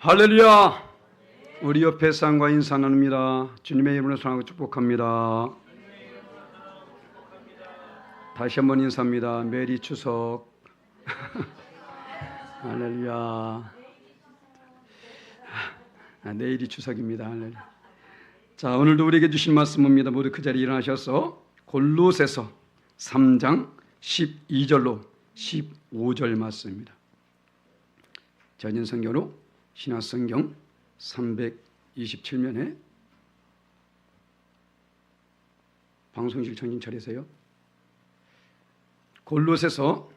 할렐루야! 우리 옆에 사람과 인사 나눕니다. 주님의 이름으로 사랑하고 축복합니다. 다시 한번 인사합니다. 메리 추석. 할렐루야. 내일이 추석입니다. 할렐루야. 자, 오늘도 우리에게 주신 말씀입니다. 모두 그 자리에 일어나셔서 골로새서 3장 12절로 15절 말씀입니다. 전인성경으로 신약성경 327면에 방송실 정신 차리세요. 골로새서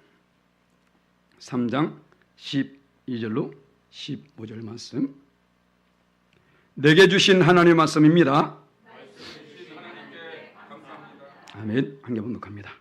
3장 12절로 15절 말씀, 내게 주신 하나님의 말씀입니다. 아멘. 한 개 번독합니다.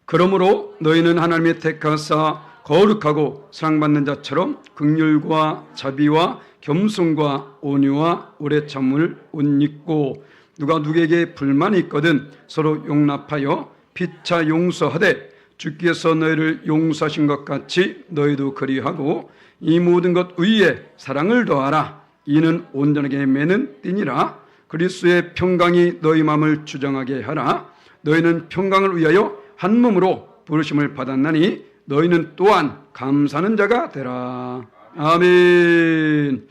그러므로 너희는 하나님의 택하사 거룩하고 사랑받는 자처럼 긍휼과 자비와 겸손과 온유와 오래 참음을 옷 입고, 누가 누구에게 불만이 있거든 서로 용납하여 피차 용서하되 주께서 너희를 용서하신 것 같이 너희도 그리하고 이 모든 것 위에 사랑을 더하라. 이는 온전하게 매는 띠니라. 그리스도의 평강이 너희 마음을 주장하게 하라. 너희는 평강을 위하여 한 몸으로 부르심을 받았나니 너희는 또한 감사하는 자가 되라. 아멘.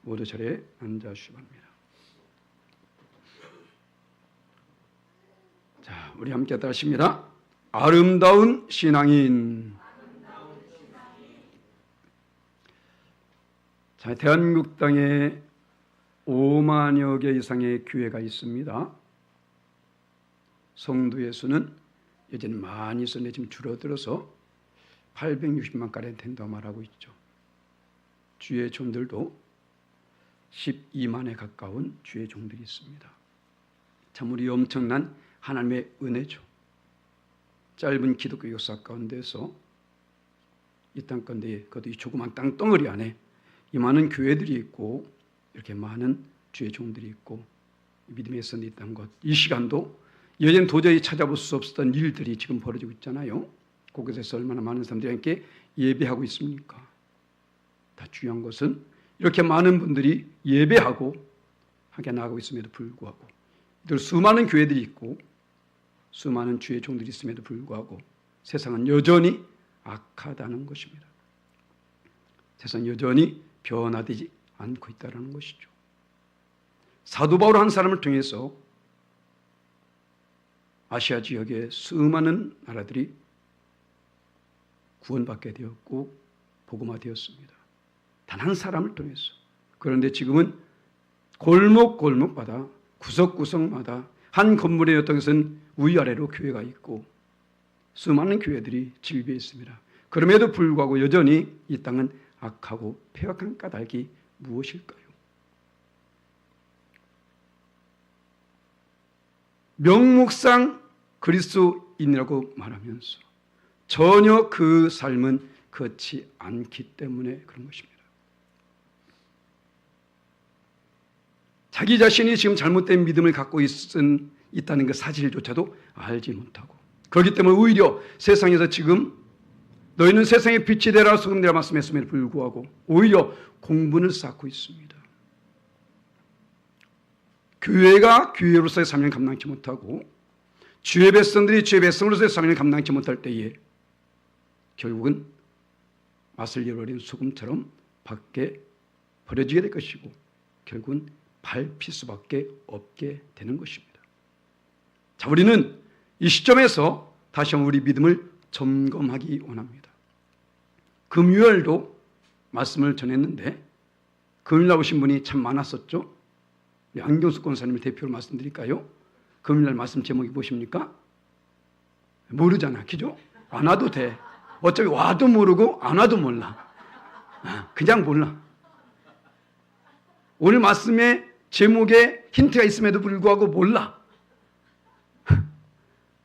모두 자리에 앉아주시기 바랍니다. 자, 우리 함께 따라하십니다. 아름다운 신앙인. 자, 대한민국 땅에 5만여 개 이상의 교회가 있습니다. 성도의 수는 여전히 많이 있었는데 지금 줄어들어서 860만가량 된다고 말하고 있죠. 주의 종들도 12만에 가까운 주의 종들이 있습니다. 참 우리 엄청난 하나님의 은혜죠. 짧은 기독교 역사 가운데서 이 땅 가운데, 그것도 이 조그만 땅덩어리 안에 이 많은 교회들이 있고 이렇게 많은 주의 종들이 있고 믿음의 선이 있다는 것, 이 시간도 여전히 도저히 찾아볼 수 없었던 일들이 지금 벌어지고 있잖아요. 곳곳에서 얼마나 많은 사람들이 함께 예배하고 있습니까? 다 중요한 것은 이렇게 많은 분들이 예배하고 함께 나가고 있음에도 불구하고, 이들 수많은 교회들이 있고 수많은 주의 종들이 있음에도 불구하고 세상은 여전히 악하다는 것입니다. 세상은 여전히 변화되지 않고 있다는 것이죠. 사도 바울 한 사람을 통해서 아시아 지역의 수많은 나라들이 구원받게 되었고 복음화되었습니다. 단 한 사람을 통해서. 그런데 지금은 골목골목마다 구석구석마다 한 건물의 어떤 것은 위아래로 교회가 있고 수많은 교회들이 질비해 있습니다. 그럼에도 불구하고 여전히 이 땅은 악하고 폐역한 까닭이 무엇일까요? 명목상 그리스도인이라고 말하면서 전혀 그 삶은 그렇지 않기 때문에 그런 것입니다. 자기 자신이 지금 잘못된 믿음을 갖고 있다는 그 사실조차도 알지 못하고, 그렇기 때문에 오히려 세상에서 지금 너희는 세상의 빛이 되라 소금 되라 말씀했음에도 불구하고 오히려 공분을 쌓고 있습니다. 교회가 교회로서의 사명을 감당치 못하고 주의 백성들이 주의 백성으로서의 사명을 감당치 못할 때에 결국은 맛을 잃어버린 소금처럼 밖에 버려지게 될 것이고 결국은 밟힐 수밖에 없게 되는 것입니다. 자, 우리는 이 시점에서 다시 한번 우리 믿음을 점검하기 원합니다. 금요일도 말씀을 전했는데 금요일 나오신 분이 참 많았었죠. 안경숙 권사님을 대표로 말씀드릴까요? 금요일날 말씀 제목이 무엇입니까? 모르잖아, 그죠? 안 와도 돼. 어차피 와도 모르고 안 와도 몰라. 그냥 몰라. 오늘 말씀의 제목에 힌트가 있음에도 불구하고 몰라.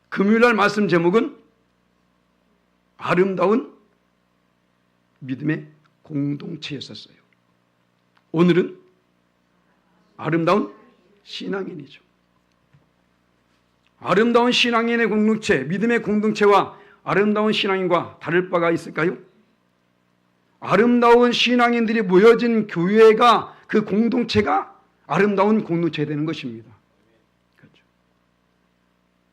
금요일날 말씀 제목은 아름다운 믿음의 공동체였었어요. 오늘은 아름다운 신앙인이죠. 아름다운 신앙인의 공동체, 믿음의 공동체와 아름다운 신앙인과 다를 바가 있을까요? 아름다운 신앙인들이 모여진 교회가, 그 공동체가 아름다운 공동체가 되는 것입니다. 그렇죠.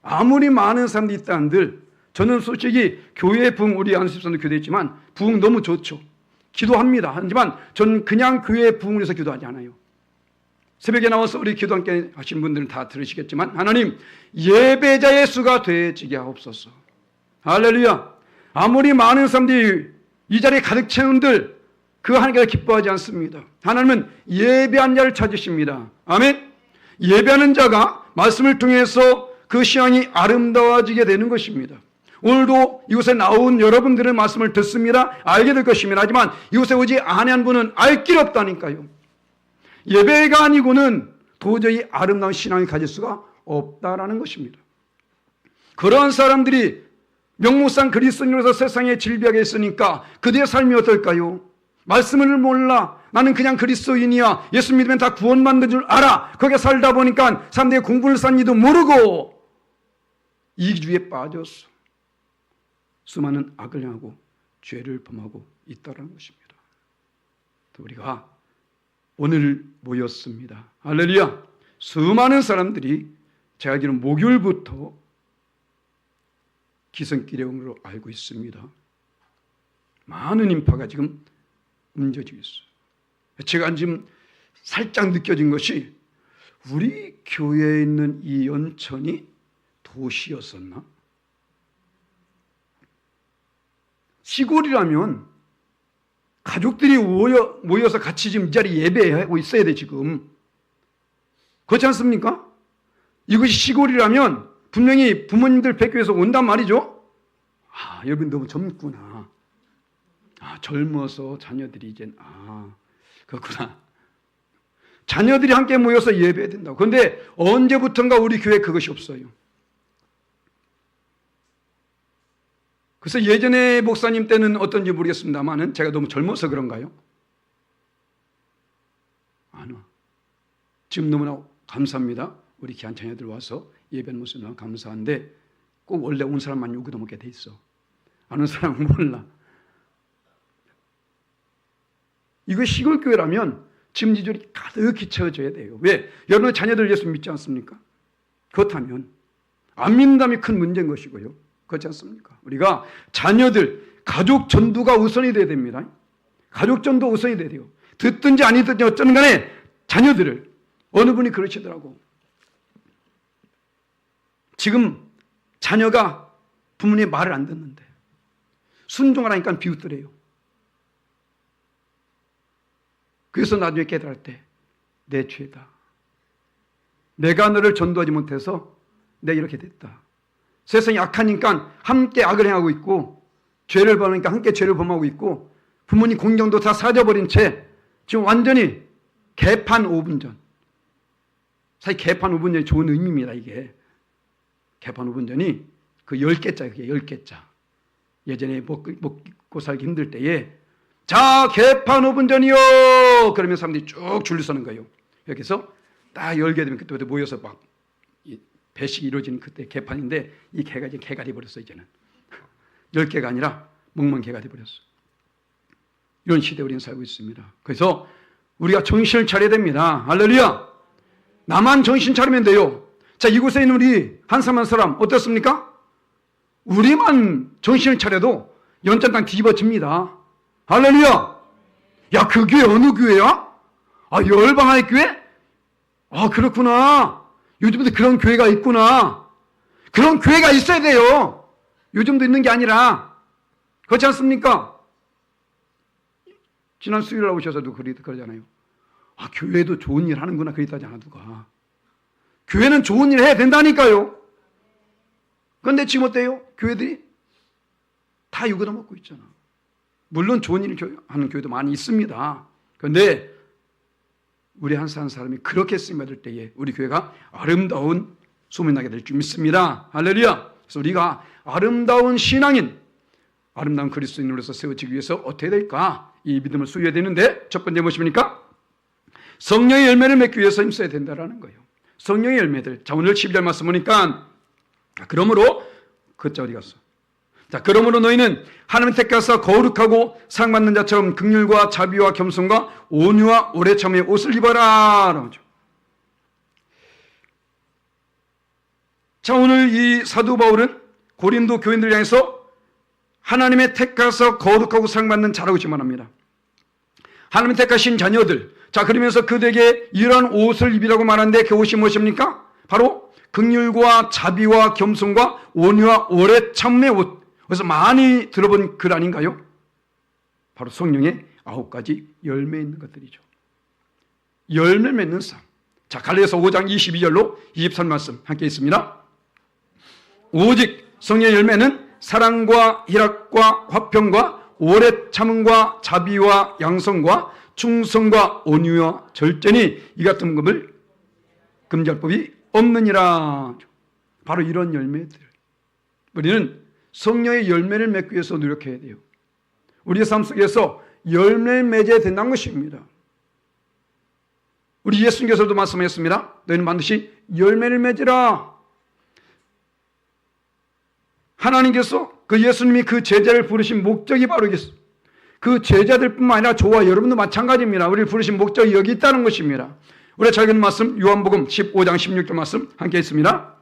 아무리 많은 사람들이 있다 한들, 저는 솔직히 교회 부흥, 우리 안수집사도 교대했지만 부흥 너무 좋죠. 기도합니다. 하지만 저는 그냥 교회 부흥을 위해서 기도하지 않아요. 새벽에 나와서 우리 기도 함께 하신 분들은 다 들으시겠지만, 하나님 예배자의 수가 되어지게 하옵소서. 할렐루야. 아무리 많은 사람들이 이 자리에 가득 채운들 그 하나님께서 기뻐하지 않습니다. 하나님은 예배한 자를 찾으십니다. 아멘. 예배하는 자가 말씀을 통해서 그 신앙이 아름다워지게 되는 것입니다. 오늘도 이곳에 나온 여러분들의 말씀을 듣습니다. 알게 될 것입니다. 하지만 이곳에 오지 아니한 분은 알 길 없다니까요. 예배가 아니고는 도저히 아름다운 신앙을 가질 수가 없다라는 것입니다. 그러한 사람들이 명목상 그리스도인으로서 세상에 질비하게 있으니까 그들의 삶이 어떨까요? 말씀을 몰라. 나는 그냥 그리스도인이야. 예수 믿으면 다 구원받는 줄 알아. 거기에 살다 보니까 사람들이 공부를 쌌는지도 모르고 이기주의에 빠졌어. 수많은 악을 행하고 죄를 범하고 있다는 것입니다. 우리가 오늘 모였습니다. 할렐루야. 수많은 사람들이 제가 알기로는 목요일부터 기성기령으로 알고 있습니다. 많은 인파가 지금 움직이고 있어요. 제가 지금 살짝 느껴진 것이, 우리 교회에 있는 이 연천이 도시였었나? 시골이라면 가족들이 모여서 같이 지금 이 자리에 예배하고 있어야 돼, 지금. 그렇지 않습니까? 이것이 시골이라면 분명히 부모님들 뵙기 위해서 온단 말이죠. 아, 여러분 너무 젊구나. 아, 젊어서 자녀들이 이제, 그렇구나. 자녀들이 함께 모여서 예배해야 된다고. 그런데 언제부턴가 우리 교회에 그것이 없어요. 그래서 예전에 목사님 때는 어떤지 모르겠습니다만은 제가 너무 젊어서 그런가요? 아니요. 지금 너무나 감사합니다. 우리 귀한 자녀들 와서 예배하는 모습이 너무 감사한데, 꼭 원래 온 사람만 요구도 먹게 돼 있어. 안 온 사람은 몰라. 이거 시골 교회라면 짐지줄이 가득히 채워져야 돼요. 왜? 여러분의 자녀들 예수 믿지 않습니까? 그렇다면 안 믿는다면 큰 문제인 것이고요. 그렇지 않습니까? 우리가 자녀들, 가족 전도가 우선이 돼야 됩니다. 가족 전도 우선이 돼야 돼요. 듣든지 안 듣든지 어쩌는 간에 자녀들을, 어느 분이 그러시더라고. 지금 자녀가 부모님의 말을 안 듣는데 순종하라니까 비웃더래요. 그래서 나중에 깨달을 때, 내 죄다. 내가 너를 전도하지 못해서 내가 이렇게 됐다. 세상이 악하니까 함께 악을 행하고 있고, 죄를 범하니까 함께 죄를 범하고 있고, 부모님 공경도 다 사져버린 채 지금 완전히 개판 5분 전. 사실 개판 5분 전이 좋은 의미입니다. 이게 개판 5분 전이 그 10개자, 그게 10개자. 예전에 먹고 살기 힘들 때에, 자, 개판 5분 전이요! 그러면 사람들이 쭉 줄을 서는 거예요. 여기서 딱 열게 되면 그때 모여서 막 배식이 이루어지는 그때 개판인데, 이 개가 이제 개가 돼버렸어. 이제는 10개가 아니라 멍멍 개가 돼버렸어. 이런 시대에 우리는 살고 있습니다. 그래서 우리가 정신을 차려야 됩니다. 할렐루야. 나만 정신 차리면 돼요. 자, 이곳에 있는 우리 한 사람 한 사람 어떻습니까? 우리만 정신을 차려도 연장당 뒤집어집니다. 할렐루야. 야, 그 교회 어느 교회야? 열방의 교회? 그렇구나. 요즘도 그런 교회가 있구나. 그런 교회가 있어야 돼요. 요즘도 있는 게 아니라. 그렇지 않습니까? 지난 수요일에 오셔서도 그러잖아요. 교회도 좋은 일 하는구나. 그랬다지 않아, 누가. 교회는 좋은 일 해야 된다니까요. 그런데 지금 어때요? 교회들이 다 유고도 먹고 있잖아. 물론 좋은 일을 하는 교회도 많이 있습니다. 그런데 우리 한 사람이 그렇게 쓰임받을 때에 우리 교회가 아름다운 소문이 나게 될 줄 믿습니다. 할렐루야. 그래서 우리가 아름다운 신앙인, 아름다운 그리스도인으로서 세워지기 위해서 어떻게 될까? 이 믿음을 수여해야 되는데, 첫 번째 무엇입니까? 성령의 열매를 맺기 위해서 힘써야 된다는 거예요. 성령의 열매들. 자, 오늘 12절 말씀 보니까, 그러므로 그자 어디 갔어? 자, 그러므로 너희는 하나님 택하사 거룩하고 사랑받는 자처럼 긍휼과 자비와 겸손과 온유와 오래 참음의 옷을 입어라. 라죠. 자, 오늘 이 사도 바울은 고린도 교인들 향해서 하나님의 택하사 거룩하고 사랑받는 자라고 말합니다. 하나님 택하신 자녀들. 자, 그러면서 그들에게 이러한 옷을 입으라고 말하는데 그 옷이 무엇입니까? 바로 긍휼과 자비와 겸손과 온유와 오래 참음의 옷. 그래서 많이 들어본 글 아닌가요? 바로 성령의 9가지 열매 있는 것들이죠. 열매 맺는 삶. 자, 갈라디아서 5장 22절로 23말씀 함께 있습니다. 오직 성령의 열매는 사랑과 희락과 화평과 오래 참음과 자비와 양성과 충성과 온유와 절제니 이 같은 것을 금지할 법이 없느니라. 바로 이런 열매들. 우리는 성령의 열매를 맺기 위해서 노력해야 돼요. 우리의 삶 속에서 열매를 맺어야 된다는 것입니다. 우리 예수님께서도 말씀하셨습니다. 너희는 반드시 열매를 맺으라. 하나님께서 그 예수님이 그 제자를 부르신 목적이 바로 그 제자들뿐만 아니라 저와 여러분도 마찬가지입니다. 우리를 부르신 목적이 여기 있다는 것입니다. 우리가 잘 읽는 말씀 요한복음 15장 16절 말씀 함께 있습니다.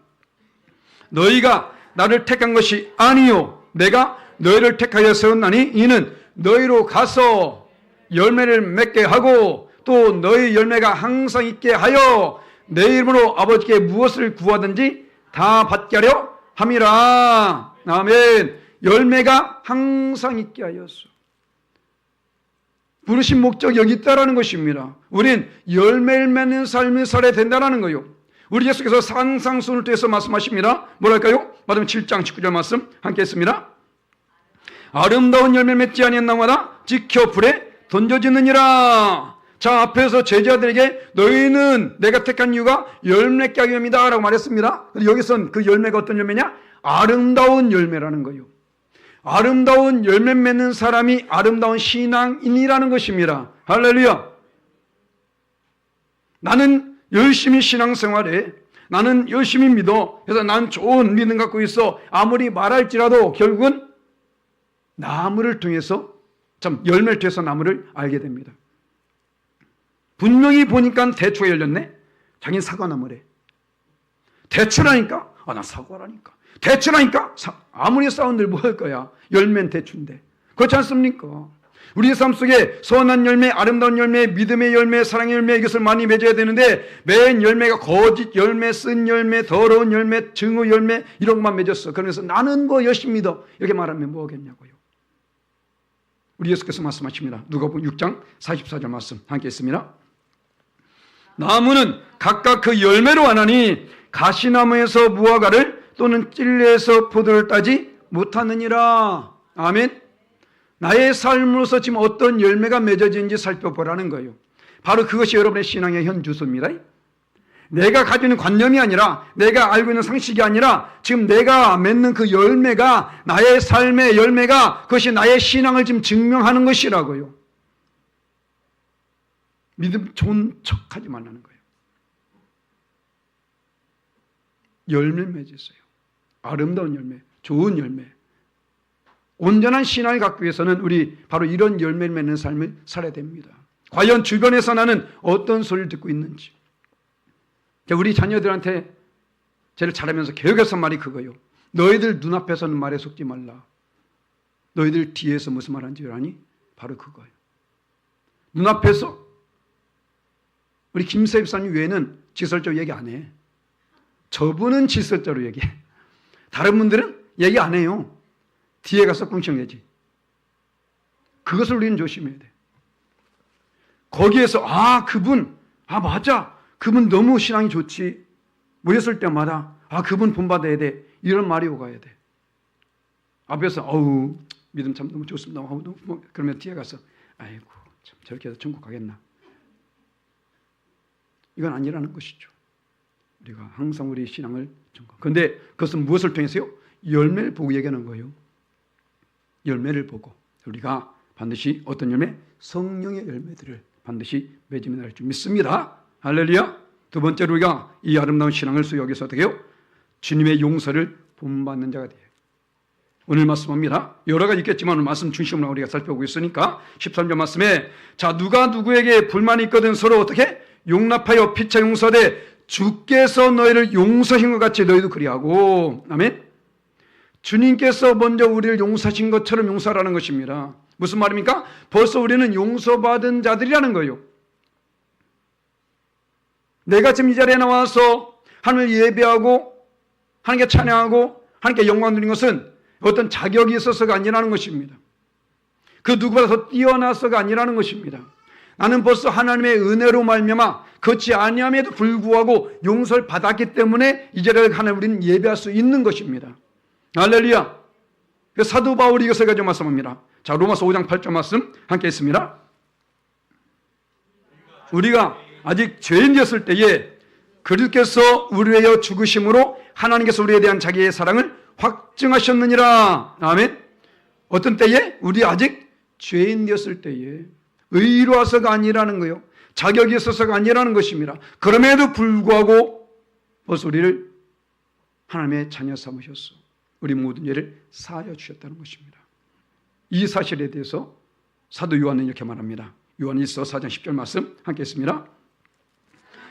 너희가 나를 택한 것이 아니요 내가 너희를 택하여 세웠나니 이는 너희로 가서 열매를 맺게 하고 또 너희 열매가 항상 있게 하여 내 이름으로 아버지께 무엇을 구하든지 다 받게 하려 함이라. 아멘. 열매가 항상 있게 하였소. 부르신 목적이 여기 있다라는 것입니다. 우린 열매를 맺는 삶을 살아야 된다는 거예요. 우리 예수께서 산상순을 통해서 말씀하십니다. 뭐랄까요? 마태복음 7장 19절 말씀 함께 했습니다. 아름다운 열매를 맺지 아니한 나무마다 지켜 불에 던져지느니라. 자, 앞에서 제자들에게 너희는 내가 택한 이유가 열매 맺게 하기 위함이다 라고 말했습니다. 여기선 그 열매가 어떤 열매냐? 아름다운 열매라는 거예요. 아름다운 열매 맺는 사람이 아름다운 신앙인이라는 것입니다. 할렐루야. 나는 열심히 신앙생활해. 나는 열심히 믿어. 그래서 난 좋은 믿음 갖고 있어. 아무리 말할지라도 결국은 나무를 통해서 열매를 통해서 나무를 알게 됩니다. 분명히 보니까 대추가 열렸네. 자기는 사과나무래. 대추라니까. 나 사과라니까. 대추라니까. 아무리 싸운들 뭐 할 거야. 열매는 대추인데. 그렇지 않습니까? 우리의 삶 속에 선한 열매, 아름다운 열매, 믿음의 열매, 사랑의 열매 이것을 많이 맺어야 되는데 맨 열매가 거짓 열매, 쓴 열매, 더러운 열매, 증오 열매 이런 것만 맺었어. 그러면서 나는 뭐 열심히 믿어. 이렇게 말하면 뭐겠냐고요. 우리 예수께서 말씀하십니다. 누가복음 6장 44절 말씀 함께 있습니다. 나무는 각각 그 열매로 하나니 가시나무에서 무화과를 또는 찔레에서 포도를 따지 못하느니라. 아멘. 나의 삶으로서 지금 어떤 열매가 맺어지는지 살펴보라는 거예요. 바로 그것이 여러분의 신앙의 현주소입니다. 내가 가지고 있는 관념이 아니라 내가 알고 있는 상식이 아니라 지금 내가 맺는 그 열매가 나의 삶의 열매가 그것이 나의 신앙을 지금 증명하는 것이라고요. 믿음 좋은 척하지 말라는 거예요. 열매 맺으세요. 아름다운 열매, 좋은 열매. 온전한 신앙을 갖기 위해서는 우리 바로 이런 열매를 맺는 삶을 살아야 됩니다. 과연 주변에서 나는 어떤 소리를 듣고 있는지. 우리 자녀들한테 제를 잘하면서 교육에서 말이 그거예요. 너희들 눈앞에서는 말에 속지 말라. 너희들 뒤에서 무슨 말 하는지 아니? 바로 그거예요. 눈앞에서 우리 김세 집사님 외에는 직설적으로 얘기 안 해. 저분은 직설적으로 얘기해. 다른 분들은 얘기 안 해요. 뒤에 가서 꿍청내지. 그것을 우리는 조심해야 돼. 거기에서 그분 맞아. 그분 너무 신앙이 좋지. 모였을 때마다 그분 본받아야 돼. 이런 말이 오가야 돼. 앞에서 믿음 참 너무 좋습니다. 그러면 뒤에 가서 아이고 참 저렇게 해서 천국 가겠나. 이건 아니라는 것이죠. 우리가 항상 우리 신앙을 점검. 그런데 그것은 무엇을 통해서요? 열매를 보고 얘기하는 거예요. 열매를 보고 우리가 반드시 어떤 열매? 성령의 열매들을 반드시 맺으면 할 줄 믿습니다. 할렐루야. 두 번째로 우리가 이 아름다운 신앙을 수여해서 어떻게 해요? 주님의 용서를 본받는 자가 돼요. 오늘 말씀합니다. 여러 가지 있겠지만 오늘 말씀 중심으로 우리가 살펴보고 있으니까 13절 말씀에 자 누가 누구에게 불만이 있거든 서로 어떻게 용납하여 피차 용서되 주께서 너희를 용서하신 것 같이 너희도 그리하고. 아멘. 주님께서 먼저 우리를 용서하신 것처럼 용서하라는 것입니다. 무슨 말입니까? 벌써 우리는 용서받은 자들이라는 거예요. 내가 지금 이 자리에 나와서 하나님을 예배하고 하나님께 찬양하고 하나님께 영광 드리는 것은 어떤 자격이 있어서가 아니라는 것입니다. 그 누구보다 더 뛰어나서가 아니라는 것입니다. 나는 벌써 하나님의 은혜로 말미암아 그렇지 아니함에도 불구하고 용서를 받았기 때문에 이 자리에 하나님 우리는 예배할 수 있는 것입니다. 할렐루야. 사도 바울이 이것을 가지고 말씀합니다. 자, 로마서 5장 8절 말씀 함께 있습니다. 우리가 아직 죄인 되었을 때에 그리스도께서 우리를 위하여 죽으심으로 하나님께서 우리에 대한 자기의 사랑을 확증하셨느니라. 아멘. 어떤 때에? 우리 아직 죄인 되었을 때에 의로워서가 아니라는 거예요. 자격이 있어서가 아니라는 것입니다. 그럼에도 불구하고 벌써 우리를 하나님의 자녀 삼으셨어. 우리 모든 죄를 사하여 주셨다는 것입니다. 이 사실에 대해서 사도 요한은 이렇게 말합니다. 요한일서 4장 10절 말씀 함께 했습니다.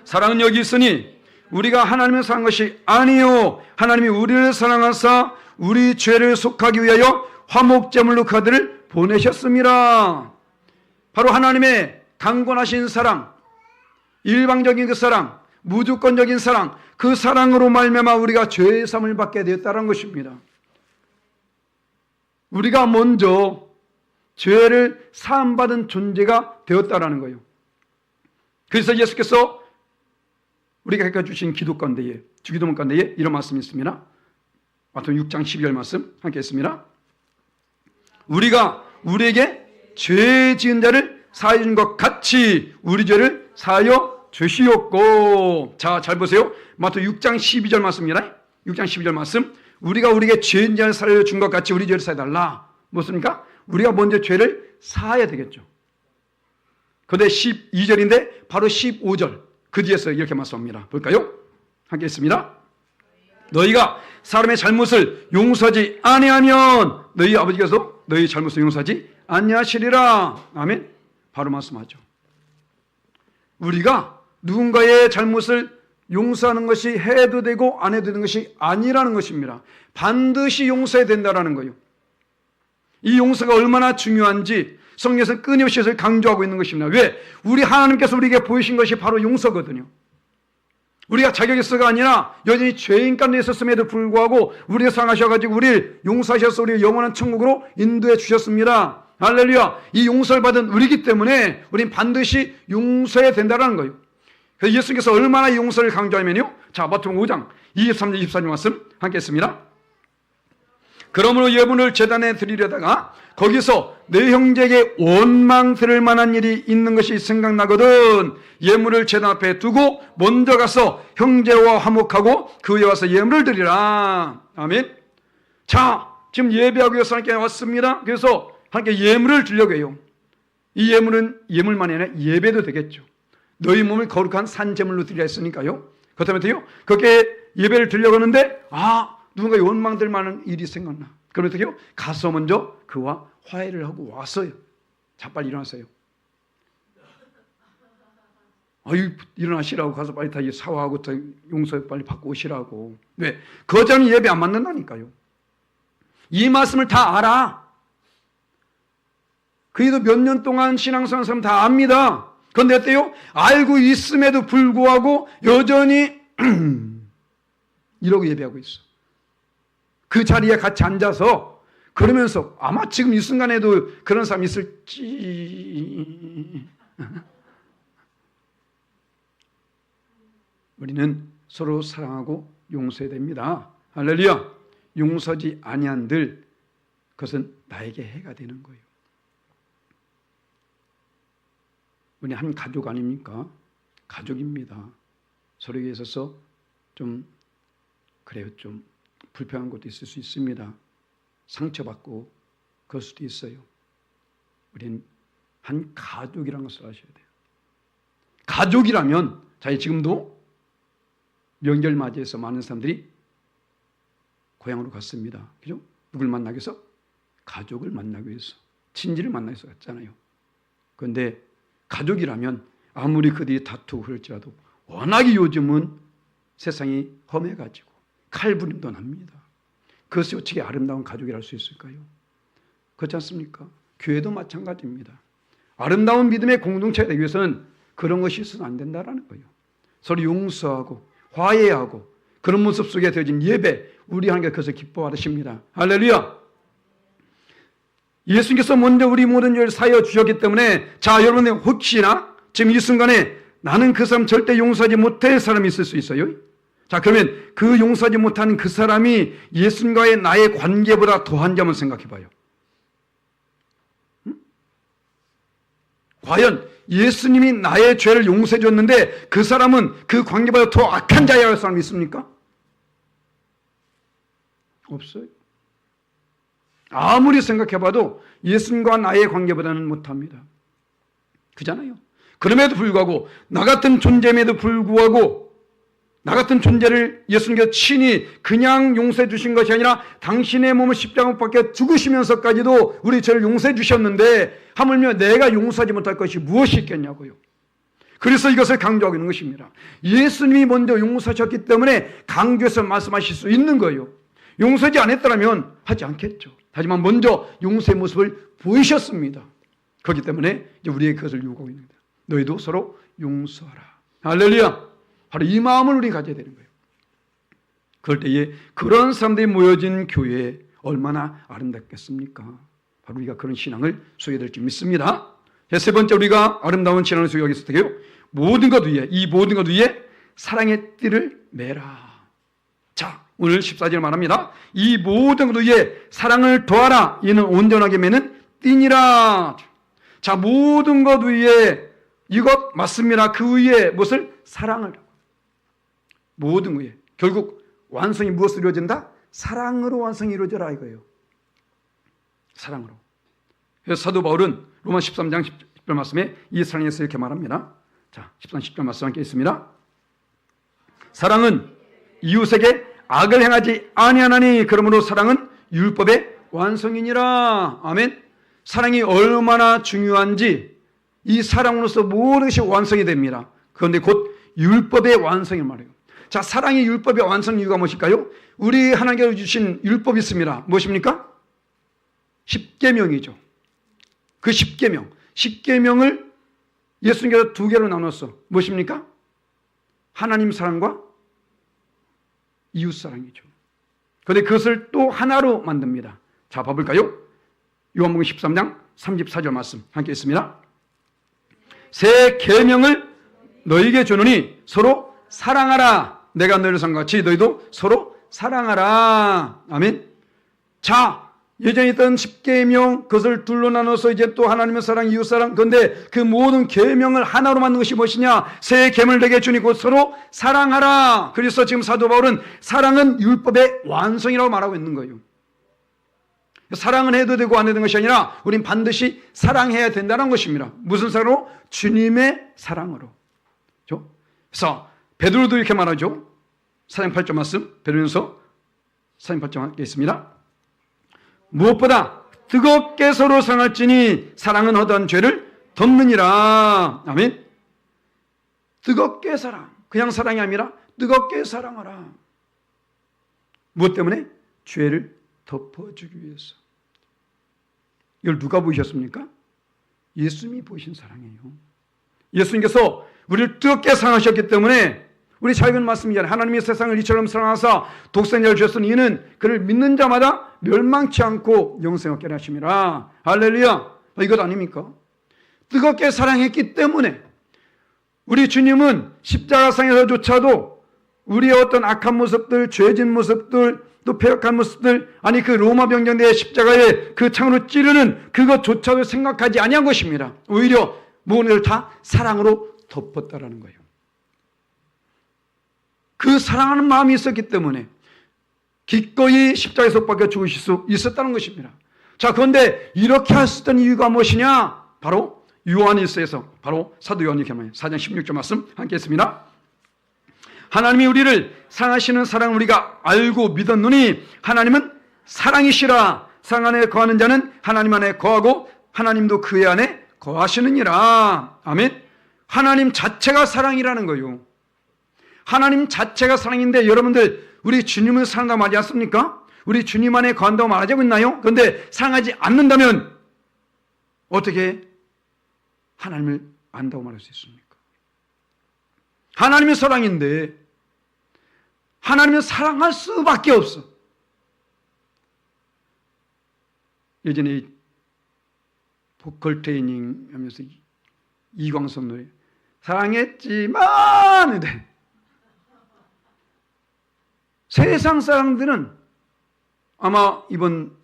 사랑은 여기 있으니 우리가 하나님을 사랑한 것이 아니요 하나님이 우리를 사랑하사 우리 죄를 속하기 위하여 화목제물로 그 아들을 보내셨습니다. 바로 하나님의 강권하신 사랑, 일방적인 그 사랑, 무조건적인 사랑, 그 사랑으로 말미암아 우리가 죄의 사함을 받게 되었다는 것입니다. 우리가 먼저 죄를 사함받은 존재가 되었다라는 거예요. 그래서 예수께서 우리가 가르쳐 주신 기도 가운데에, 주기도문 가운데에 이런 말씀이 있습니다. 마태복음 6장 12절 말씀 함께 했습니다. 우리가 우리에게 죄 지은 자를 사하여 준 것 같이 우리 죄를 사하여 주시옵고. 자, 잘 보세요. 마태복음 6장 12절 말씀입니다. 6장 12절 말씀. 우리가 우리에게 죄 지은 자를 사하여 준 것 같이 우리 죄를 사해달라. 무엇입니까? 우리가 먼저 죄를 사해야 되겠죠. 그런데 12절인데 바로 15절 그 뒤에서 이렇게 말씀합니다. 볼까요? 함께 있습니다. 너희가 사람의 잘못을 용서하지 아니하면 너희 아버지께서 너희 잘못을 용서하지 아니하시리라. 아멘. 바로 말씀하죠. 우리가 누군가의 잘못을 용서하는 것이 해도 되고 안 해도 되는 것이 아니라는 것입니다. 반드시 용서해야 된다는 거예요. 이 용서가 얼마나 중요한지 성경에서 끊임없이 강조하고 있는 것입니다. 왜? 우리 하나님께서 우리에게 보이신 것이 바로 용서거든요. 우리가 자격이 있어가 아니라 여전히 죄인 가운데 있었음에도 불구하고 우리를 사랑하셔가지고 우리를 용서하셔서 우리를 영원한 천국으로 인도해 주셨습니다. 할렐루야. 이 용서를 받은 우리이기 때문에 우리는 반드시 용서해야 된다는 거예요. 그래서 예수님께서 얼마나 이 용서를 강조하면요. 자, 마태복음 5장 23절 24절 말씀 함께 했습니다. 그러므로 예물을 제단에 드리려다가 거기서 내 형제에게 원망 들을 만한 일이 있는 것이 생각나거든 예물을 제단 앞에 두고 먼저 가서 형제와 화목하고 그 위에 와서 예물을 드리라. 아멘. 자, 지금 예배하기 위해서 하나님께 왔습니다. 그래서 하나님께 예물을 드리려고 해요. 이 예물은 예물만이 아니라 예배도 되겠죠. 너희 몸을 거룩한 산제물로 드리라 했으니까요. 그렇다면 돼요? 그렇게 예배를 드리려고 하는데 누군가의 원망될 만한 일이 생각나. 그러면 어떻게 해요? 가서 먼저 그와 화해를 하고 왔어요. 자, 빨리 일어나세요. 일어나시라고 가서 빨리 다 사과하고 용서 빨리 받고 오시라고. 왜? 거절은 예배 안 맞는다니까요. 이 말씀을 다 알아. 그래도 몇 년 동안 신앙생활 사람 다 압니다. 그런데 어때요? 알고 있음에도 불구하고 여전히 이러고 예배하고 있어. 그 자리에 같이 앉아서 그러면서 아마 지금 이 순간에도 그런 사람이 있을지. 우리는 서로 사랑하고 용서해야 됩니다. 할렐루야. 용서지 아니한들 그것은 나에게 해가 되는 거예요. 우리 한 가족 아닙니까? 가족입니다. 서로에게 있어서 좀 불편한 것도 있을 수 있습니다. 상처받고 그럴 수도 있어요. 우리는 한 가족이라는 것을 아셔야 돼요. 가족이라면 지금도 명절 맞이해서 많은 사람들이 고향으로 갔습니다. 그죠? 누굴 만나기 위해서? 가족을 만나기 위해서, 친지를 만나기 위해서 갔잖아요. 그런데 가족이라면 아무리 그들이 다투고 그럴지라도 워낙에 요즘은 세상이 험해가지고 칼부림도 납니다. 그것이 어떻게 아름다운 가족이라 할 수 있을까요? 그렇지 않습니까? 교회도 마찬가지입니다. 아름다운 믿음의 공동체가 되기 위해서는 그런 것이 있어서는 안 된다는 거예요. 서로 용서하고 화해하고 그런 모습 속에 되어진 예배, 우리 하나님께서 그것을 기뻐하십니다. 할렐루야! 예수님께서 먼저 우리 모든 죄를 사하여 주셨기 때문에, 자, 여러분 혹시나 지금 이 순간에 나는 그 사람 절대 용서하지 못할 사람이 있을 수 있어요. 자, 그러면 그 용서하지 못하는 그 사람이 예수님과의 나의 관계보다 더한 점 한번 생각해 봐요. 과연 예수님이 나의 죄를 용서해 줬는데 그 사람은 그 관계보다 더 악한 자야 할 사람이 있습니까? 없어요. 아무리 생각해 봐도 예수님과 나의 관계보다는 못합니다. 그잖아요. 그럼에도 불구하고 나 같은 존재임에도 불구하고 나 같은 존재를 예수님께서 친히 그냥 용서해 주신 것이 아니라 당신의 몸을 십자가 못 박혀 죽으시면서까지도 우리 죄를 용서해 주셨는데 하물며 내가 용서하지 못할 것이 무엇이 있겠냐고요. 그래서 이것을 강조하고 있는 것입니다. 예수님이 먼저 용서하셨기 때문에 강조해서 말씀하실 수 있는 거예요. 용서하지 않았더라면 하지 않겠죠. 하지만 먼저 용서의 모습을 보이셨습니다. 그렇기 때문에 이제 우리에게 그것을 요구하고 있는 겁니다. 너희도 서로 용서하라. 할렐루야. 바로 이 마음을 우리가 가져야 되는 거예요. 그럴 때에 그런 사람들이 모여진 교회에 얼마나 아름답겠습니까? 바로 우리가 그런 신앙을 소유해야 될 줄 믿습니다. 세 번째 우리가 아름다운 신앙을 소유하기 위해서 어떻게 해요? 모든 것 위에, 이 모든 것 위에 사랑의 띠를 매라. 자, 오늘 14절 말합니다. 이 모든 것 위에 사랑을 더하라. 이는 온전하게 매는 띠니라. 자, 모든 것 위에 이것 맞습니다. 그 위에 무엇을? 사랑을. 모든 위에. 결국 완성이 무엇으로 이루어진다? 사랑으로 완성이 이루어져라 이거예요. 사랑으로. 그래서 사도 바울은 로마 13장 10절 말씀에 이 사랑에서 이렇게 말합니다. 자, 13, 10절 말씀 함께 있습니다. 사랑은 이웃에게 악을 행하지 아니하나니 그러므로 사랑은 율법의 완성이니라. 아멘. 사랑이 얼마나 중요한지 이 사랑으로서 모든 것이 완성이 됩니다. 그런데 곧 율법의 완성이 말이에요. 자, 사랑이 율법의 완성 이유가 무엇일까요? 우리 하나님께서 주신 율법이 있습니다. 무엇입니까? 십계명이죠. 그 십계명. 십계명을 예수님께서 두 개로 나눴어. 무엇입니까? 하나님 사랑과 이웃 사랑이죠. 그런데 그것을 또 하나로 만듭니다. 자, 봐볼까요? 요한복음 13장 34절 말씀 함께 있습니다. 새 계명을 너희에게 주노니 서로 사랑하라. 내가 너희를 사랑한 같이 너희도 서로 사랑하라. 아멘. 자, 예전에 있던 십계명 그것을 둘로 나눠서 이제 또 하나님의 사랑, 이웃 사랑. 그런데 그 모든 계명을 하나로 만든 것이 무엇이냐? 새 계명을 내게 주니 곧 서로 사랑하라. 그래서 지금 사도 바울은 사랑은 율법의 완성이라고 말하고 있는 거예요. 사랑은 해도 되고 안 해도 되는 것이 아니라 우린 반드시 사랑해야 된다는 것입니다. 무슨 사랑으로? 주님의 사랑으로. 그래서 베드로도 이렇게 말하죠. 4장 8절 말씀, 베드로전서 4장 8절 함께 있습니다. 무엇보다 뜨겁게 서로 사랑할지니 사랑은 허다한 죄를 덮느니라. 아멘. 뜨겁게 사랑. 그냥 사랑이 아니라 뜨겁게 사랑하라. 무엇 때문에? 죄를 덮어주기 위해서. 이걸 누가 보이셨습니까? 예수님이 보이신 사랑이에요. 예수님께서 우리를 뜨겁게 사랑하셨기 때문에 우리 잘 읽은 말씀이잖아요. 하나님이 세상을 이처럼 사랑하사 독생자를 주셨으니 이는 그를 믿는 자마다 멸망치 않고 영생을 얻게 하심이라. 할렐루야. 이것 아닙니까? 뜨겁게 사랑했기 때문에 우리 주님은 십자가상에서조차도 우리의 어떤 악한 모습들, 죄진 모습들, 또 패역한 모습들, 아니 그 로마 병정대의 십자가에 그 창으로 찌르는 그것조차도 생각하지 아니한 것입니다. 오히려 모든 것을 다 사랑으로 덮었다라는 거예요. 그 사랑하는 마음이 있었기 때문에 기꺼이 십자가에서 못 박혀 죽으실 수 있었다는 것입니다. 자, 그런데 이렇게 할 수 있던 이유가 무엇이냐? 바로 요한일서에서 바로 사도 요한이 이렇게 말해요. 4장 16절 말씀 함께 했습니다. 하나님이 우리를 사랑하시는 사랑을 우리가 알고 믿었노니 하나님은 사랑이시라. 사랑 안에 거하는 자는 하나님 안에 거하고 하나님도 그의 안에 거하시느니라. 아멘. 하나님 자체가 사랑이라는 거요. 하나님 자체가 사랑인데 여러분들 우리 주님을 사랑한다고 말하지 않습니까? 우리 주님 안에 거한다고 말하자고 있나요? 그런데 사랑하지 않는다면 어떻게 하나님을 안다고 말할 수 있습니까? 하나님의 사랑인데 하나님을 사랑할 수밖에 없어. 예전에 보컬 트레이닝 하면서 이광석 노래 사랑했지만 세상 사람들은 아마 이번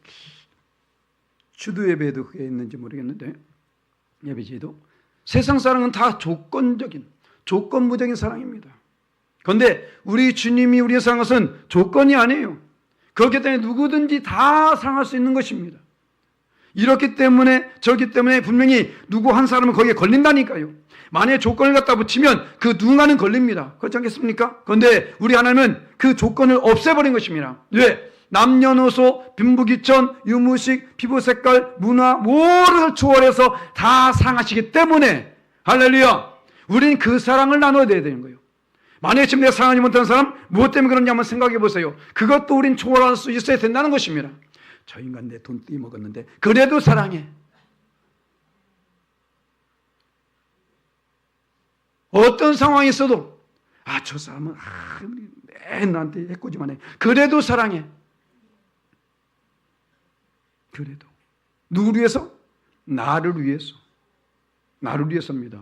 주도 예배에도 그게 있는지 모르겠는데 예배지에도 세상 사랑은 다 조건부적인 사랑입니다. 그런데 우리 주님이 우리의 사랑한 것은 조건이 아니에요. 그렇기 때문에 누구든지 다 사랑할 수 있는 것입니다. 이렇기 때문에 저기 때문에 분명히 누구 한 사람은 거기에 걸린다니까요. 만약에 조건을 갖다 붙이면 그 누군가는 걸립니다. 그렇지 않겠습니까? 그런데 우리 하나님은 그 조건을 없애버린 것입니다. 왜? 남녀노소, 빈부귀천, 유무식, 피부 색깔, 문화 모든 걸 초월해서 다 사랑하시기 때문에 할렐루야. 우리는 그 사랑을 나눠야 되는 거예요. 만약에 지금 내가 사랑하지 못하는 사람 무엇 때문에 그런지 한번 생각해 보세요. 그것도 우린 초월할 수 있어야 된다는 것입니다. 저 인간 내 돈 떼먹었는데 그래도 사랑해. 어떤 상황이 있어도 저 사람은 매 나한테 해코지만 해. 그래도 사랑해. 그래도 누구를 위해서? 나를 위해서. 나를 위해서입니다.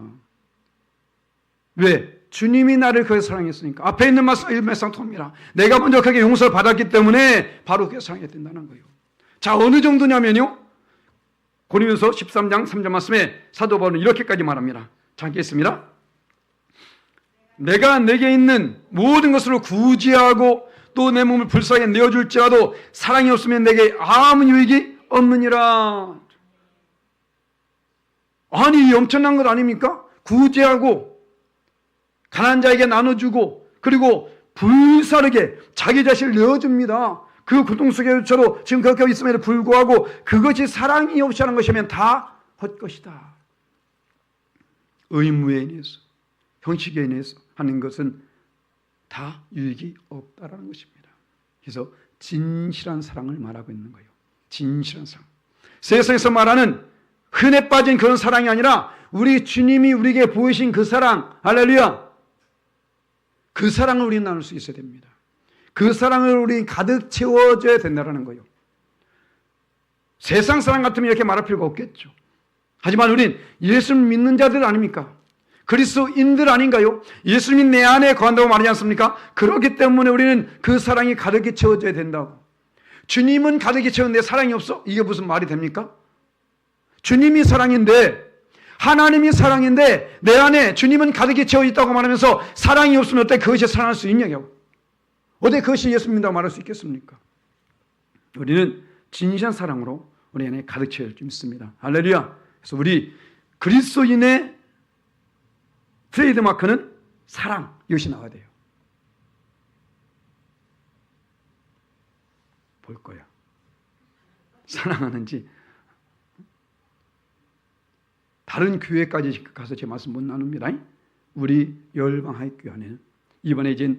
왜? 주님이 나를 그렇게 사랑했으니까. 앞에 있는 말씀 일맥상통합니다. 내가 먼저 그에게 용서를 받았기 때문에 바로 그렇게 사랑해야 된다는 거예요. 자, 어느 정도냐면요, 고린도서 13장 3절 말씀에 사도 바울은 이렇게까지 말합니다. 자, 읽겠습니다. 내가 내게 있는 모든 것으로 구제하고 또 내 몸을 불쌍하게 내어줄지라도 사랑이 없으면 내게 아무 유익이 없느니라. 아니, 엄청난 것 아닙니까? 구제하고 가난한 자에게 나눠주고 그리고 불사르게 자기 자신을 내어줍니다. 그 고통 속에서도 지금 그렇게 있음에도 불구하고 그것이 사랑이 없이 하는 것이면 다 헛것이다. 의무에 인해서 형식에 인해서 하는 것은 다 유익이 없다라는 것입니다. 그래서 진실한 사랑을 말하고 있는 거예요. 진실한 사랑. 세상에서 말하는 흔해 빠진 그런 사랑이 아니라 우리 주님이 우리에게 보이신 그 사랑, 할렐루야. 그 사랑을 우리는 나눌 수 있어야 됩니다. 그 사랑을 우리 가득 채워줘야 된다는 거예요. 세상 사랑 같으면 이렇게 말할 필요가 없겠죠. 하지만 우린 예수를 믿는 자들 아닙니까? 그리스도인들 아닌가요? 예수님이 내 안에 거한다고 말하지 않습니까? 그렇기 때문에 우리는 그 사랑이 가득히 채워져야 된다고. 주님은 가득히 채웠는데 사랑이 없어? 이게 무슨 말이 됩니까? 주님이 사랑인데, 하나님이 사랑인데 내 안에 주님은 가득히 채워 있다고 말하면서 사랑이 없으면 어떻게 그것이 사랑할 수 있냐고. 어떻게 그것이 예수 믿는다고 말할 수 있겠습니까? 우리는 진실한 사랑으로 우리 안에 가득 채울 줄 믿습니다. 할렐루야. 그래서 우리 그리스도인의 트레이드마크는 사랑, 이것이 나와야 돼요. 볼 거야. 사랑하는지. 다른 교회까지 가서 제 말씀 못 나눕니다. 우리 열방하익교회 안에는 이번에 이제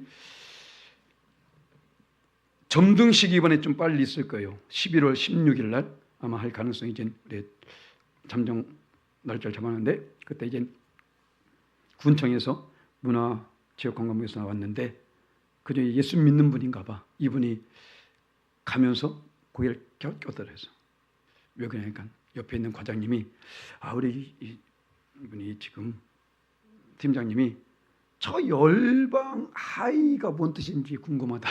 점등식이 이번에 좀 빨리 있을 거예요. 11월 16일 날 아마 할 가능성이 이제 우리 잠정 날짜를 잡았는데 그때 이제 군청에서 문화체육관광부에서 나왔는데 그중에 예수 믿는 분인가 봐. 이분이 가면서 고개를 껴들어서 왜 그러냐니까 옆에 있는 과장님이 우리 이분이 지금 팀장님이 저 열방 하이가 뭔 뜻인지 궁금하다.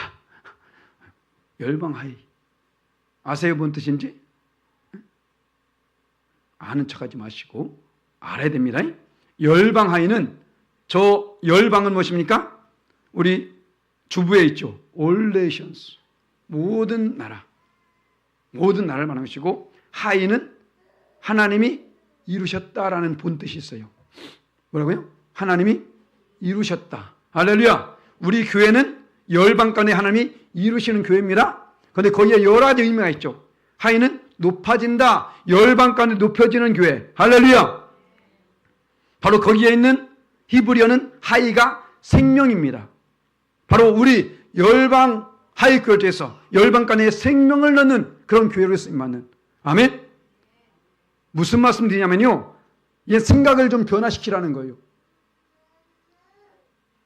열방 하이 아세요? 뭔 뜻인지? 아는 척하지 마시고 알아야 됩니다. 열방 하이는 저 열방은 무엇입니까? 우리 주부에 있죠. All nations 모든 나라를 말하는 것이고 하이는 하나님이 이루셨다라는 본뜻이 있어요. 뭐라고요? 하나님이 이루셨다. 할렐루야. 우리 교회는 열방 간에 하나님이 이루시는 교회입니다. 그런데 거기에 여러 가지 의미가 있죠. 하이는 높아진다. 열방 가운데 높여지는 교회. 할렐루야. 바로 거기에 있는 히브리어는 하이가 생명입니다. 바로 우리 열방 하이 교회에서 열방 가운데 생명을 넣는 그런 교회로 쓰임받는. 아멘. 무슨 말씀 드리냐면요, 이 생각을 좀 변화시키라는 거예요.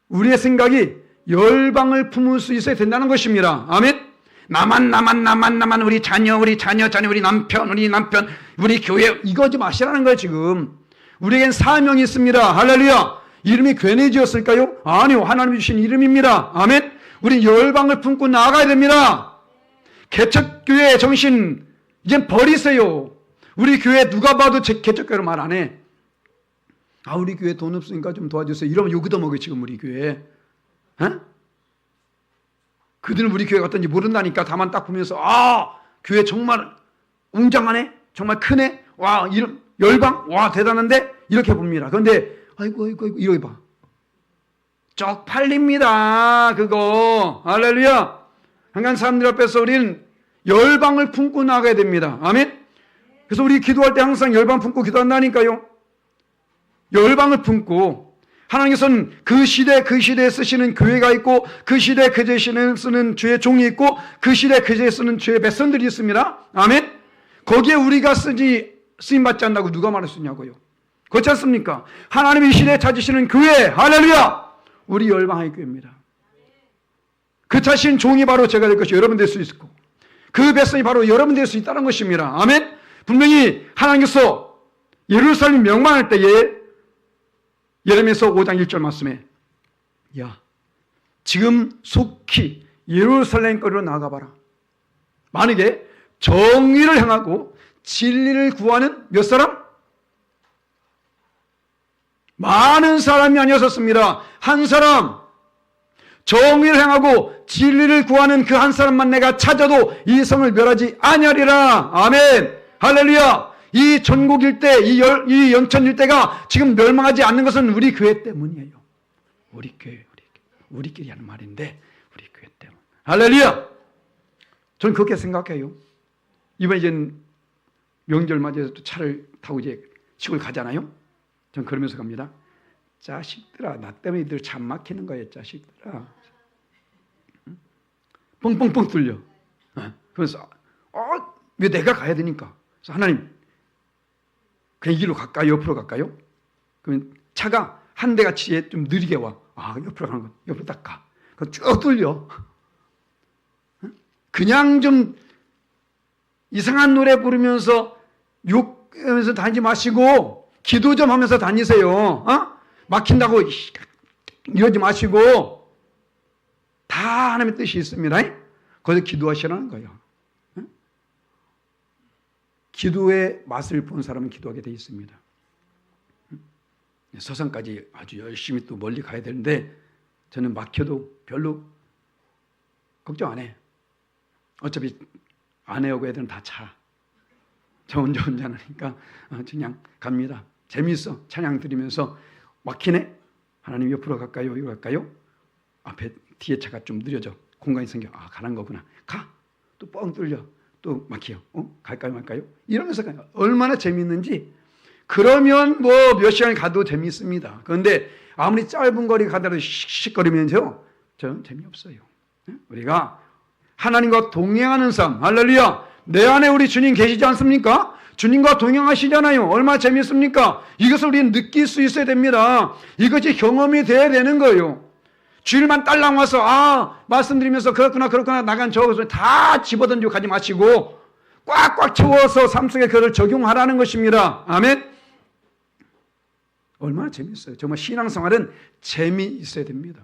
우리의 생각이 열방을 품을 수 있어야 된다는 것입니다. 아멘. 나만 우리 자녀 우리 남편 우리 교회 이거 좀 아시라는 거예요. 지금 우리에겐 사명이 있습니다. 할렐루야. 이름이 괜히 지었을까요? 아니요, 하나님이 주신 이름입니다. 아멘. 우리 열방을 품고 나아가야 됩니다. 개척교회 정신 이젠 버리세요. 우리 교회 누가 봐도 개척교회로 말 안 해. 아, 우리 교회 돈 없으니까 좀 도와주세요. 이러면 욕도 먹어요 지금 우리 교회. 에? 그들은 우리 교회 어떤지 모른다니까. 다만 딱 보면서 아, 교회 정말 웅장하네, 정말 크네, 와 이런 열방 와 대단한데 이렇게 봅니다. 그런데 아이고 이러게 봐. 쪽팔립니다 그거. 할렐루야. 한간 사람들 앞에서 우리는 열방을 품고 나가야 됩니다. 아멘. 그래서 우리 기도할 때 항상 열방 품고 기도한다니까요. 열방을 품고, 하나님께서는 그 시대에 쓰시는 교회가 있고, 그 시대에 그 시대에 쓰는 주의 종이 있고, 그 시대에 그 시대에 쓰는 주의 백성들이 있습니다. 아멘. 거기에 우리가 쓰임받지 않는다고 누가 말할 수 있냐고요. 그렇지 않습니까? 하나님이 이 시대에 찾으시는 교회, 할렐루야, 우리 열방의 교회입니다. 그 자신 종이 바로 제가 될 것이 여러분 될 수 있고, 그 백성이 바로 여러분 될 수 있다는 것입니다. 아멘. 분명히 하나님께서 예루살렘 명망할 때에 예레미야서 5장 1절 말씀에, 야, 지금 속히 예루살렘 거리로 나가봐라. 만약에 정의를 행하고 진리를 구하는 몇 사람? 많은 사람이 아니었습니다. 한 사람. 정의를 행하고 진리를 구하는 그 한 사람만 내가 찾아도 이 성을 멸하지 아니하리라. 아멘. 할렐루야. 이 전국 일대, 이 연천 일대가 지금 멸망하지 않는 것은 우리 교회 때문이에요. 우리끼리 하는 말인데 우리 교회 때문. 할렐루야. 저는 그렇게 생각해요. 이번에 이제 명절 맞이해서 또 차를 타고 이제 시골 가잖아요. 전 그러면서 갑니다. 자식들아, 나 때문에 이들 참 막히는 거예요. 자식들아. 뻥뻥뻥 뚫려. 그래서 왜 내가 가야 되니까. 그래서 하나님, 그냥 이 길로 갈까요? 옆으로 갈까요? 그러면 차가 한 대가 치에 좀 느리게 와. 아, 옆으로 가는 거. 옆으로 딱 가. 그럼 쭉 뚫려. 그냥 좀 이상한 노래 부르면서 욕하면서 다니지 마시고 기도 좀 하면서 다니세요. 막힌다고 이러지 마시고 다 하나님의 뜻이 있습니다. 거기서 기도하시라는 거예요. 기도의 맛을 본 사람은 기도하게 되어 있습니다. 서산까지 아주 열심히 또 멀리 가야 되는데 저는 막혀도 별로 걱정 안 해. 어차피 아내하고 애들은 다 차. 저 혼자 운전하니까 그냥 갑니다. 재미있어. 찬양 드리면서 막히네? 하나님 옆으로 갈까요? 여기로 갈까요? 앞에 뒤에 차가 좀 느려져. 공간이 생겨. 아, 가는 거구나. 가. 또 뻥 뚫려. 또 막혀요. 갈까요 말까요? 이러면서 가요. 얼마나 재미있는지. 그러면 뭐 몇 시간 가도 재미있습니다. 그런데 아무리 짧은 거리 가더라도 씩씩거리면서 저는 재미없어요. 우리가 하나님과 동행하는 삶, 할렐루야. 내 안에 우리 주님 계시지 않습니까? 주님과 동행하시잖아요. 얼마나 재미있습니까? 이것을 우리는 느낄 수 있어야 됩니다. 이것이 경험이 돼야 되는 거예요. 주일만 딸랑 와서 말씀드리면서 그렇구나 나간 저것을 다 집어던지고 가지 마시고 꽉꽉 채워서 삶 속에 그걸 적용하라는 것입니다. 아멘. 얼마나 재미있어요. 정말 신앙생활은 재미있어야 됩니다.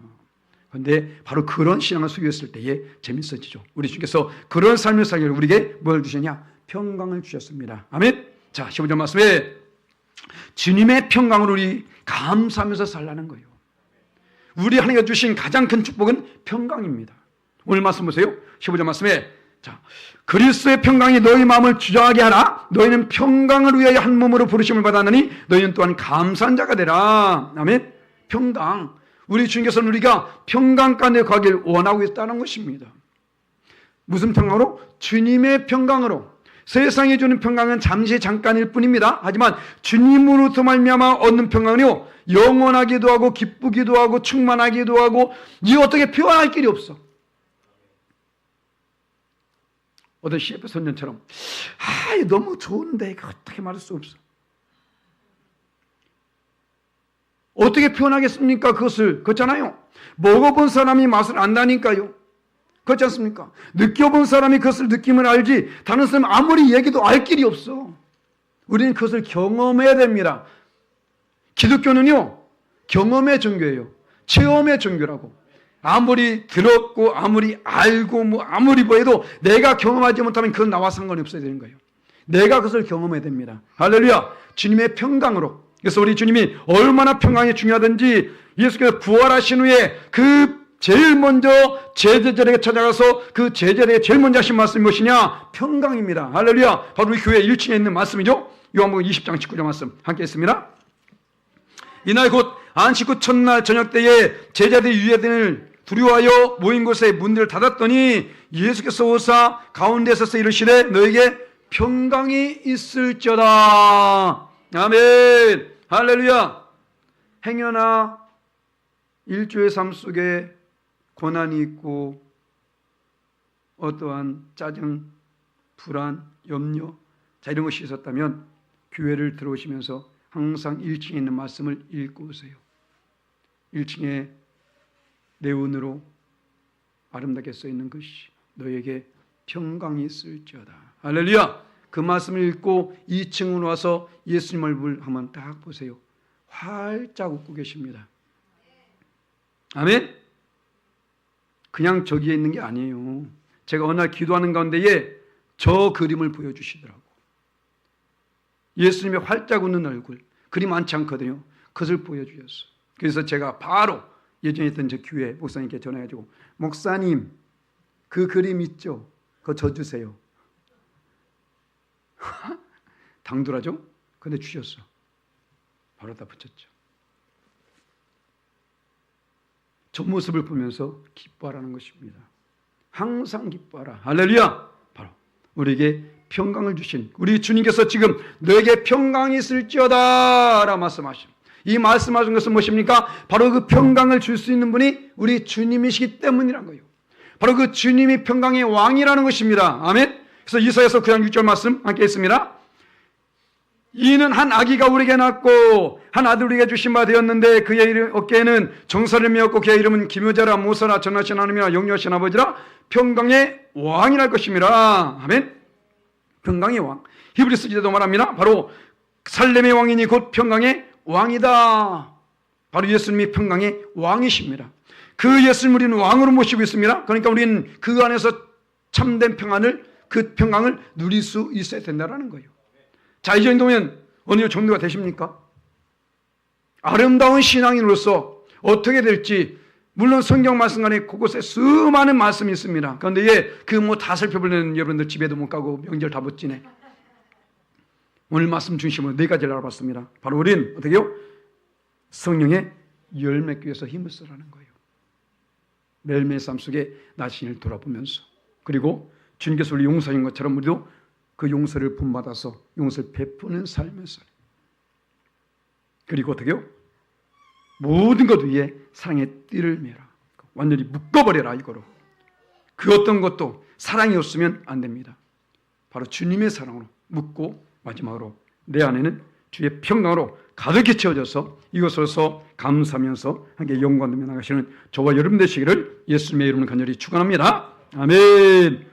그런데 바로 그런 신앙을 소유했을 때에 재미있어지죠. 우리 주께서 그런 삶을 살기를 우리에게 뭘 주셨냐? 평강을 주셨습니다. 아멘. 자, 15절 말씀에 주님의 평강을 우리 감사하면서 살라는 거예요. 우리 하나님가 주신 가장 큰 축복은 평강입니다. 오늘 말씀 보세요. 15절 말씀에, 자, 그리스도의 평강이 너희 마음을 주저하게 하라. 너희는 평강을 위하여 한 몸으로 부르심을 받았느니 너희는 또한 감사한 자가 되라. 아멘. 평강. 우리 주님께서는 우리가 평강 가운데 가길 원하고 있다는 것입니다. 무슨 평강으로? 주님의 평강으로. 세상이 주는 평강은 잠시 잠깐일 뿐입니다. 하지만 주님으로부터 말미암아 얻는 평강은요, 영원하기도 하고 기쁘기도 하고 충만하기도 하고, 이 어떻게 표현할 길이 없어. 어떤 CF 선전처럼 너무 좋은데 이거 어떻게 말할 수 없어. 어떻게 표현하겠습니까? 그것을. 그렇잖아요. 먹어본 사람이 맛을 안다니까요. 그렇지 않습니까? 느껴본 사람이 그것을 느낌을 알지, 다른 사람 아무리 얘기도 알 길이 없어. 우리는 그것을 경험해야 됩니다. 기독교는요, 경험의 종교예요. 체험의 종교라고. 아무리 들었고 아무리 알고 아무리 해도 내가 경험하지 못하면 그건 나와 상관이 없어야 되는 거예요. 내가 그것을 경험해야 됩니다. 할렐루야. 주님의 평강으로. 그래서 우리 주님이 얼마나 평강이 중요하든지 예수께서 부활하신 후에 그 제일 먼저 제자들에게 찾아가서 그 제자들에게 제일 먼저 하신 말씀이 무엇이냐? 평강입니다. 할렐루야. 바로 우리 교회 1층에 있는 말씀이죠. 요한복음 20장 19절 말씀 함께 했습니다. 이날 곧 안식 후 첫날 저녁 때에 제자들이 유대인을 두려워하여 모인 곳에 문들을 닫았더니 예수께서 오사 가운데 서서 이르시되 너에게 평강이 있을지어다. 아멘. 할렐루야. 행여나 일주의 삶 속에 고난이 있고 어떠한 짜증, 불안, 염려, 이런 것이 있었다면 교회를 들어오시면서 항상 1층에 있는 말씀을 읽고 오세요. 1층에 내운으로 아름답게 써있는 것이 너에게 평강이 있을지어다. 할렐루야. 그 말씀을 읽고 2층으로 와서 예수님 얼굴 한번 딱 보세요. 활짝 웃고 계십니다. 아멘. 그냥 저기에 있는 게 아니에요. 제가 어느 날 기도하는 가운데에 저 그림을 보여주시더라고. 예수님의 활짝 웃는 얼굴. 그리 많지 않거든요. 그것을 보여주셨어. 그래서 제가 바로 예전에 있던 저 교회 목사님께 전화해가지고, 목사님 그 그림 있죠? 그거 져주세요. 당돌하죠? 근데 주셨어. 바로 다 붙였죠. 저 모습을 보면서 기뻐하라는 것입니다. 항상 기뻐하라. 할렐루야. 바로 우리에게 평강을 주신 우리 주님께서 지금 너에게 평강이 있을지어다 라고 말씀하십니다. 이 말씀하신 것은 무엇입니까? 바로 그 평강을 줄 수 있는 분이 우리 주님이시기 때문이란 거예요. 바로 그 주님이 평강의 왕이라는 것입니다. 아멘. 그래서 이사야서 9장 6절 말씀 함께 했습니다. 이는 한 아기가 우리에게 낳고 한 아들 우리에게 주신 바 되었는데 그의 어깨에는 정사를 메었고 그의 이름은 기묘자라 모사라 전하신 하나님이라 영유하신 아버지라 평강의 왕이랄 것입니다. 아멘. 평강의 왕. 히브리서 기자도 말합니다. 바로 살렘의 왕이니 곧 평강의 왕이다. 바로 예수님이 평강의 왕이십니다. 그 예수님 우리는 왕으로 모시고 있습니다. 그러니까 우리는 그 안에서 참된 평안을, 그 평강을 누릴 수 있어야 된다는 거예요. 자, 이 정도면 어느 정도가 되십니까? 아름다운 신앙인으로서 어떻게 될지, 물론 성경 말씀 안에 곳곳에 수많은 말씀이 있습니다. 그런데 그 다 살펴보려는 여러분들 집에도 못 가고 명절 다 못 지내. 오늘 말씀 중심으로 4가지를 알아봤습니다. 바로 우린 어떻게요? 성령의 열매 맺기 위해서 힘을 쓰라는 거예요. 매일매일 삶 속에 나 자신을 돌아보면서, 그리고 주님께서 우리 용서하신 것처럼 우리도 그 용서를 본받아서 용서를 베푸는 삶을 살아요. 그리고 어떻게요? 모든 것 위에 사랑의 띠를 매라. 완전히 묶어버려라 이거로. 그 어떤 것도 사랑이 없으면 안 됩니다. 바로 주님의 사랑으로 묶고 마지막으로 내 안에는 주의 평강으로 가득히 채워져서 이것으로서 감사하면서 함께 영광되며 나가시는 저와 여러분 되시기를 예수님의 이름으로 간절히 축원합니다. 아멘.